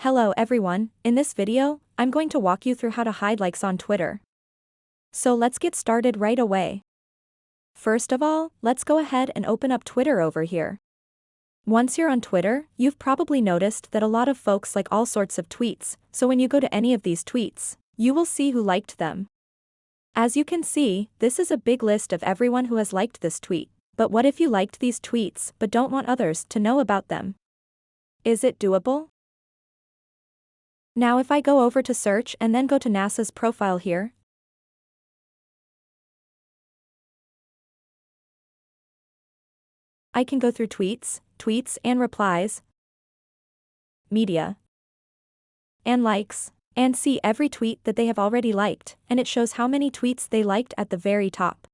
Hello everyone, in this video, I'm going to walk you through how to hide likes on Twitter. So let's get started right away. First of all, let's go ahead and open up Twitter over here. Once you're on Twitter, you've probably noticed that a lot of folks like all sorts of tweets, so when you go to any of these tweets, you will see who liked them. As you can see, this is a big list of everyone who has liked this tweet, but what if you liked these tweets but don't want others to know about them? Is it doable? Now if I go over to search and then go to NASA's profile here, I can go through tweets and replies, media, and likes, and see every tweet that they have already liked, and it shows how many tweets they liked at the very top.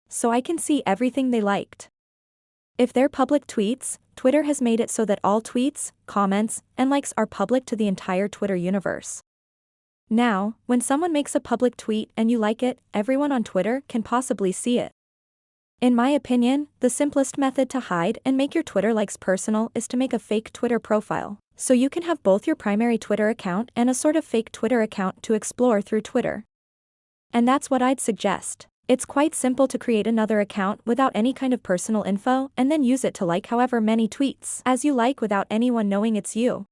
So I can see everything they liked. If they're public tweets, Twitter has made it so that all tweets, comments, and likes are public to the entire Twitter universe. Now, when someone makes a public tweet and you like it, everyone on Twitter can possibly see it. In my opinion, the simplest method to hide and make your Twitter likes personal is to make a fake Twitter profile, so you can have both your primary Twitter account and a sort of fake Twitter account to explore through Twitter. And that's what I'd suggest. It's quite simple to create another account without any kind of personal info and then use it to like however many tweets as you like without anyone knowing it's you.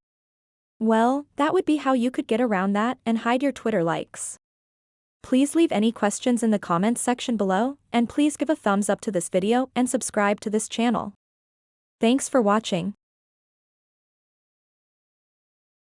Well, that would be how you could get around that and hide your Twitter likes. Please leave any questions in the comments section below, and please give a thumbs up to this video and subscribe to this channel. Thanks for watching.